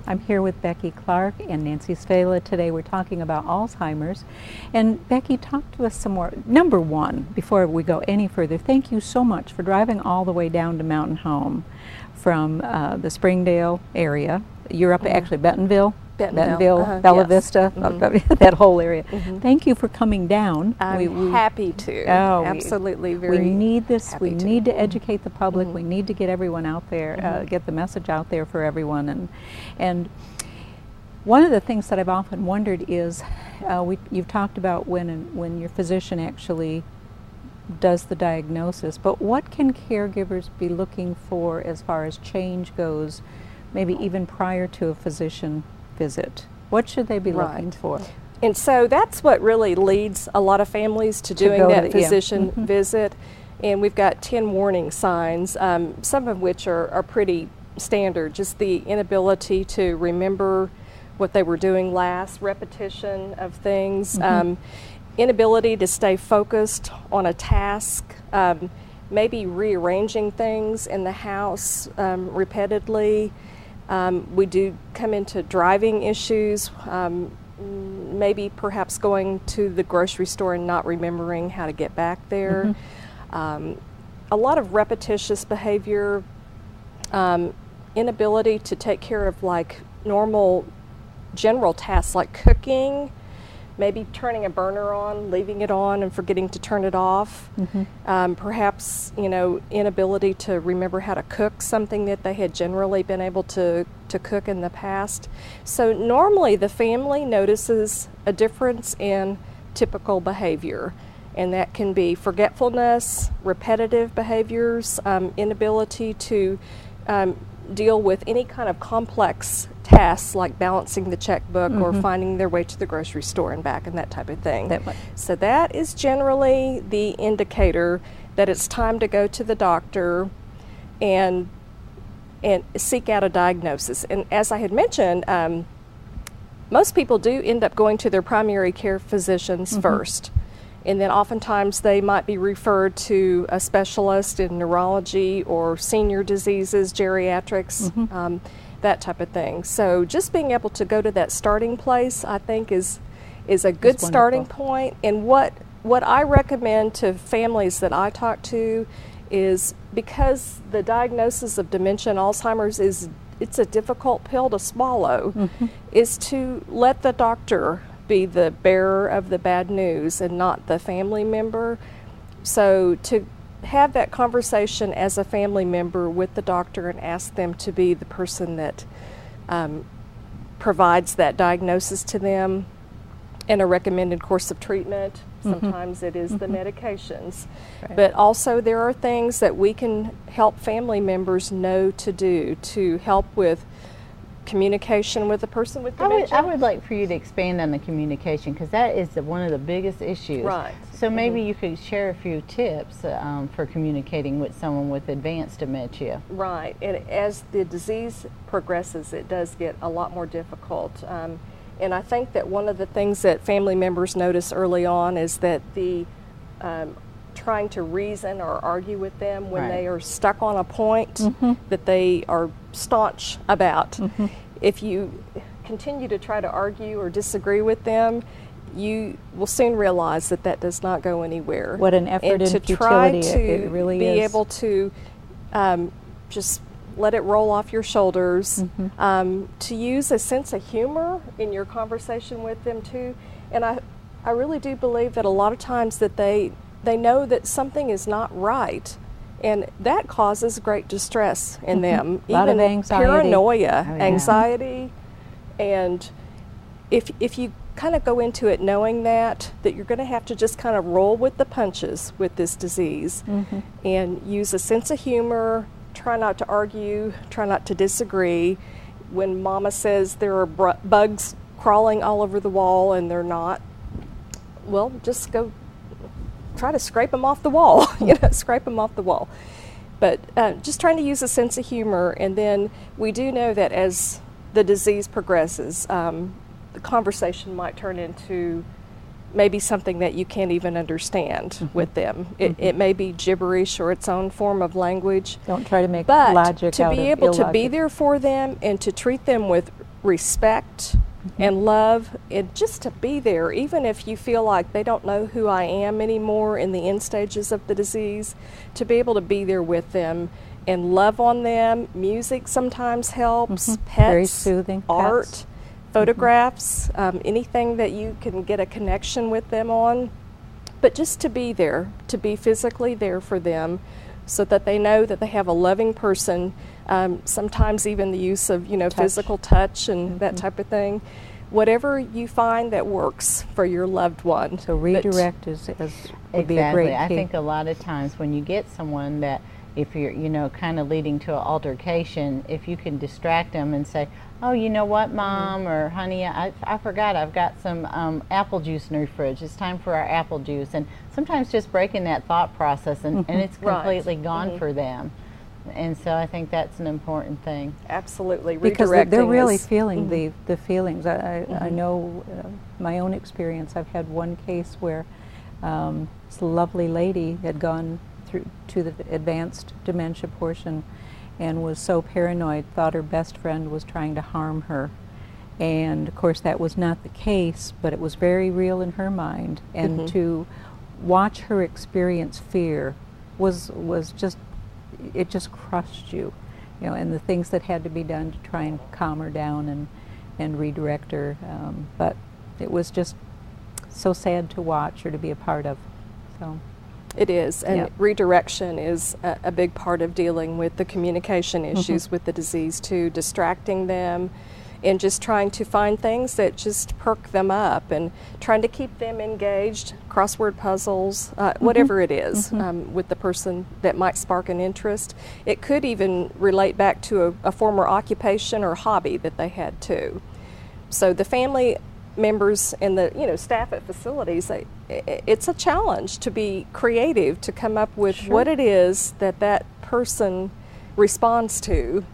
I'm here with Becky Clark and Nancy Svela. Today we're talking about Alzheimer's. And Becky, talk to us some more. Number one, before we go any further, thank you so much for driving all the way down to Mountain Home from the Springdale area. You're up at actually Bentonville, Bella yes. Vista, that whole area. Thank you for coming down. I'm happy to. Absolutely, very. We need this. We happy need to educate the public. We need to get everyone out there, get the message out there for everyone. And one of the things that I've often wondered is, you've talked about when your physician actually does the diagnosis, but what can caregivers be looking for as far as change goes, maybe even prior to a physician visit? What should they be looking for? And so that's what really leads a lot of families to doing that physician visit. And we've got 10 warning signs, some of which are pretty standard, just the inability to remember what they were doing last, repetition of things, inability to stay focused on a task, maybe rearranging things in the house repeatedly. We do come into driving issues, maybe perhaps going to the grocery store and not remembering how to get back there. A lot of repetitious behavior, inability to take care of like normal general tasks like cooking, maybe turning a burner on, leaving it on and forgetting to turn it off. Perhaps, inability to remember how to cook something that they had generally been able to cook in the past. So normally the family notices a difference in typical behavior, and that can be forgetfulness, repetitive behaviors, inability to deal with any kind of complex tasks like balancing the checkbook or finding their way to the grocery store and back and that type of thing. So that is generally the indicator that it's time to go to the doctor and seek out a diagnosis. And as I had mentioned, most people do end up going to their primary care physicians first. And then oftentimes they might be referred to a specialist in neurology or senior diseases, geriatrics, that type of thing. So just being able to go to that starting place, I think, is a good starting point. And what I recommend to families that I talk to is, because the diagnosis of dementia and Alzheimer's it's a difficult pill to swallow, is to let the doctor be the bearer of the bad news and not the family member. So to have that conversation as a family member with the doctor and ask them to be the person that provides that diagnosis to them and a recommended course of treatment. Sometimes it is the medications. But also there are things that we can help family members know to do to help with communication with a person with dementia. I would like for you to expand on the communication, because that is one of the biggest issues. Right. So maybe you could share a few tips for communicating with someone with advanced dementia. Right. And as the disease progresses, it does get a lot more difficult. And I think that one of the things that family members notice early on is that the trying to reason or argue with them when they are stuck on a point that they are staunch about. If you continue to try to argue or disagree with them, you will soon realize that that does not go anywhere. What an effort and futility it really be is. able to just let it roll off your shoulders, to use a sense of humor in your conversation with them too. And I really do believe that a lot of times that they know that something is not right, and that causes great distress in them. A lot of anxiety. Paranoia, anxiety. And if you kind of go into it knowing that you're going to have to just kind of roll with the punches with this disease and use a sense of humor, try not to argue, try not to disagree. When mama says there are bugs crawling all over the wall and they're not, well, just go try to scrape them off the wall, scrape them off the wall. But just trying to use a sense of humor. And then we do know that as the disease progresses, the conversation might turn into maybe something that you can't even understand with them. It may be gibberish or its own form of language. Don't try to make but logic to out be of able to be illogic. there for them and to treat them with respect and love, and just to be there, even if you feel like they don't know who I am anymore in the end stages of the disease, to be able to be there with them and love on them. Music sometimes helps, pets, very soothing, art, pets. Photographs, anything that you can get a connection with them on. But just to be there, to be physically there for them, so that they know that they have a loving person. Sometimes even the use of, touch. Physical touch and that type of thing. Whatever you find that works for your loved one. So redirect would be a great key. I think a lot of times when you get someone that, if you're, kind of leading to an altercation, if you can distract them and say, oh, you know what, Mom, or honey, I forgot I've got some apple juice in the fridge. It's time for our apple juice. And sometimes just breaking that thought process and it's completely gone for them. And so I think that's an important thing. Absolutely. Because they're really feeling the feelings. I know my own experience. I've had one case where this lovely lady had gone through to the advanced dementia portion and was so paranoid, thought her best friend was trying to harm her. And of course that was not the case, but it was very real in her mind. And to watch her experience fear was just, it just crushed you, and the things that had to be done to try and calm her down and redirect her. But it was just so sad to watch or to be a part of. So. It is, and redirection is a big part of dealing with the communication issues with the disease too, distracting them and just trying to find things that just perk them up and trying to keep them engaged, crossword puzzles, whatever it is with the person that might spark an interest. It could even relate back to a former occupation or hobby that they had too. So the family members and the staff at facilities, it's a challenge to be creative, to come up with what it is that person responds to.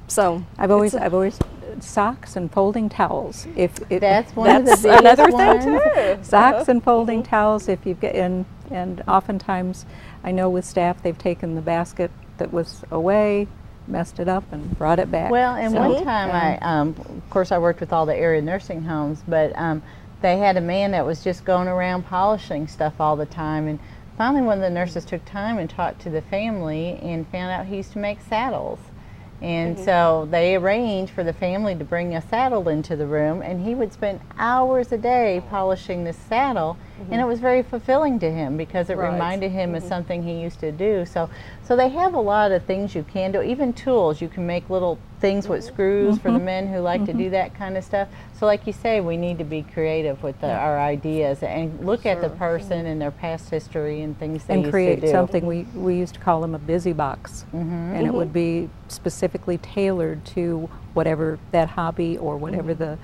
So I've always socks and folding towels. That's another thing too. Socks and folding towels. If you get and oftentimes I know with staff they've taken the basket that was away, messed it up and brought it back. Well, and one time of course I worked with all the area nursing homes, but they had a man that was just going around polishing stuff all the time, and finally one of the nurses took time and talked to the family and found out he used to make saddles. And so they arranged for the family to bring a saddle into the room, and he would spend hours a day polishing this saddle, and it was very fulfilling to him because it reminded him of something he used to do. So they have a lot of things you can do, even tools. You can make little things with screws for the men who like to do that kind of stuff. So like you say, we need to be creative with our ideas and look at the person and their past history and things they used to do. And create something. We used to call them a busy box, and it would be specifically tailored to whatever that hobby or whatever the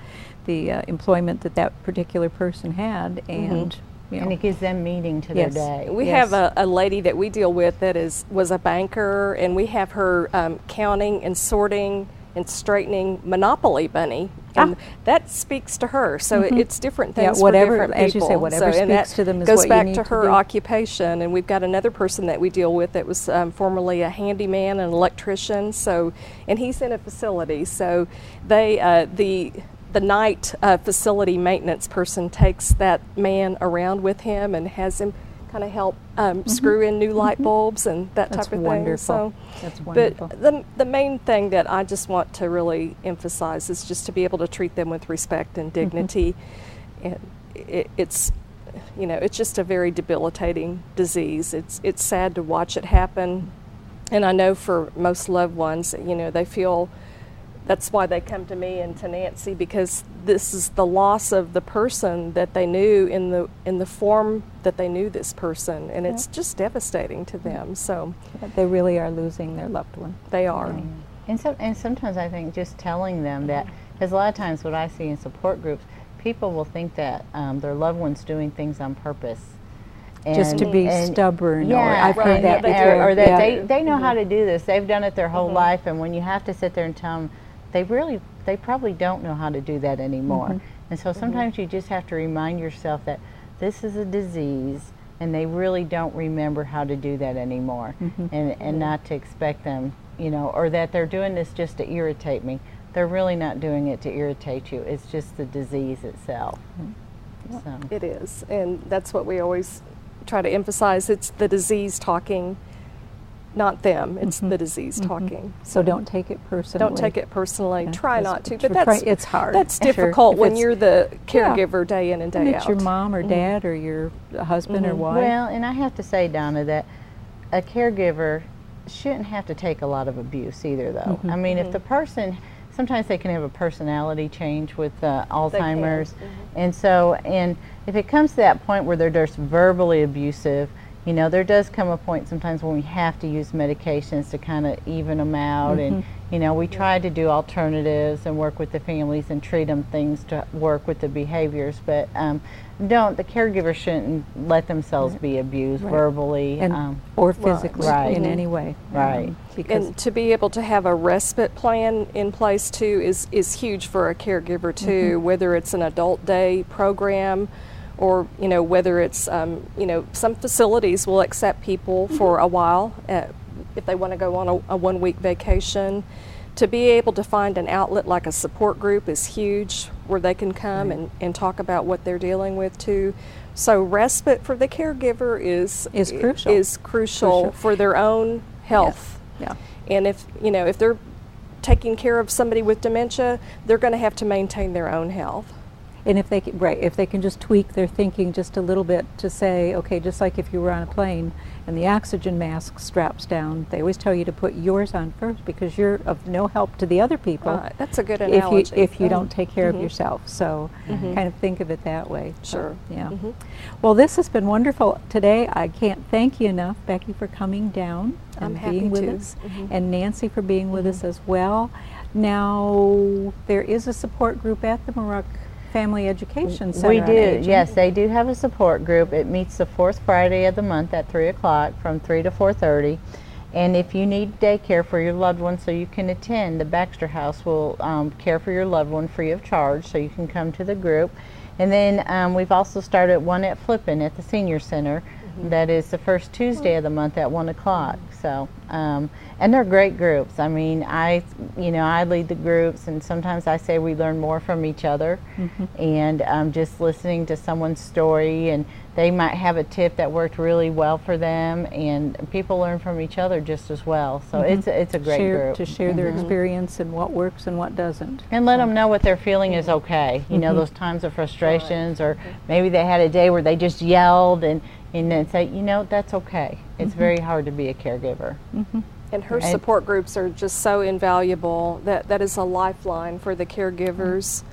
employment that particular person had, and and it gives them meaning to their day. We have a lady that we deal with that was a banker, and we have her counting and sorting and straightening Monopoly money, and that speaks to her. So it's different things for different people. As you say, whatever speaks to them is goes what back you need to her do. Occupation. And we've got another person that we deal with that was formerly a handyman and electrician. So, and he's in a facility. So they the night facility maintenance person takes that man around with him and has him kind of help screw in new light bulbs and that type of thing. So, that's wonderful. But the main thing that I just want to really emphasize is just to be able to treat them with respect and dignity. And it's just a very debilitating disease. It's sad to watch it happen, and I know for most loved ones, they feel. That's why they come to me and to Nancy, because this is the loss of the person that they knew in the form that they knew this person, and it's just devastating to them. So they really are losing their loved one. They are. And sometimes I think just telling them that, because a lot of times what I see in support groups, people will think that their loved one's doing things on purpose. Just to be stubborn, or I've heard that or that they know how to do this. They've done it their whole life, and when you have to sit there and tell them, they probably don't know how to do that anymore. And so sometimes you just have to remind yourself that this is a disease, and they really don't remember how to do that anymore. And not to expect them, or that they're doing this just to irritate me. they're really not doing it to irritate you. It's just the disease itself. So. It is, and that's what we always try to emphasize. It's the disease talking, not them. It's the disease talking. So don't take it personally. Don't take it personally. Yeah, Try not to, but it's hard. That's difficult If when it's- you're the caregiver day in and day and out. it's your mom or dad or your husband or wife. Well, and I have to say, Donna, that a caregiver shouldn't have to take a lot of abuse either, though. I mean, if the person, sometimes they can have a personality change with Alzheimer's, and so, and if it comes to that point where they're just verbally abusive, you know, there does come a point sometimes when we have to use medications to kind of even them out, and you know, we try to do alternatives and work with the families and treat them things to work with the behaviors, but the caregiver shouldn't let themselves be abused verbally and, or physically in any way. Right. Because And to be able to have a respite plan in place too is huge for a caregiver too, whether it's an adult day program or, you know, whether it's, you know, some facilities will accept people for a while if they want to go on a 1 week vacation. To be able to find an outlet like a support group is huge, where they can come and talk about what they're dealing with too. So respite for the caregiver is crucial. Crucial for their own health. Yeah. And if, you know, if they're taking care of somebody with dementia, they're going to have to maintain their own health. And if they can, if they can just tweak their thinking just a little bit to say, okay, just like if you were on a plane and the oxygen mask straps down, they always tell you to put yours on first because you're of no help to the other people. That's a good analogy. If you don't take care of yourself. So kind of think of it that way. Sure. So, yeah. Well, this has been wonderful today. I can't thank you enough, Becky, for coming down I'm and happy being with to. us, and Nancy for being with us as well. Now, there is a support group at the Muroc Family Education Center. We on do, Aging. yes, they do have a support group. It meets the fourth Friday of the month at 3 o'clock from 3 to 4:30. And if you need daycare for your loved one so you can attend, the Baxter House will care for your loved one free of charge, so you can come to the group. And then we've also started one at Flippin at the Senior Center. That is the first Tuesday of the month at 1 o'clock. So, and they're great groups. I mean, I lead the groups, and sometimes I say we learn more from each other. And just listening to someone's story, and they might have a tip that worked really well for them, and people learn from each other just as well. So it's a great group. To share their experience and what works and what doesn't. And let them know what they're feeling is okay. You know, those times of frustrations, or maybe they had a day where they just yelled, and then say, you know, that's okay. It's very hard to be a caregiver. And her support groups are just so invaluable. That is a lifeline for the caregivers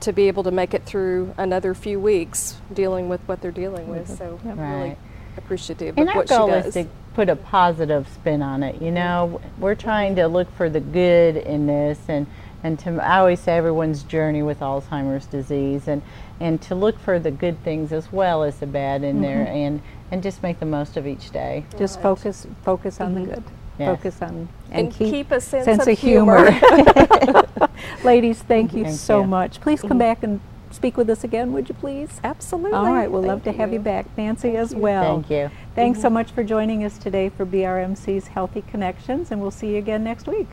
to be able to make it through another few weeks dealing with what they're dealing with. So I'm really appreciative And of our what she goal does. is to put a positive spin on it. You know, we're trying to look for the good in this, and I always say everyone's journey with Alzheimer's disease, and to look for the good things as well as the bad in there, and just make the most of each day. Just focus on the good. Yes. Focus on and keep a sense of humor. Ladies, thank you Thank so you. much. Please come back and speak with us again, would you please? Absolutely. All right, we'll love to Thank have you back. Nancy as well. Thank you. Thanks so much for joining us today for BRMC's Healthy Connections, and we'll see you again next week.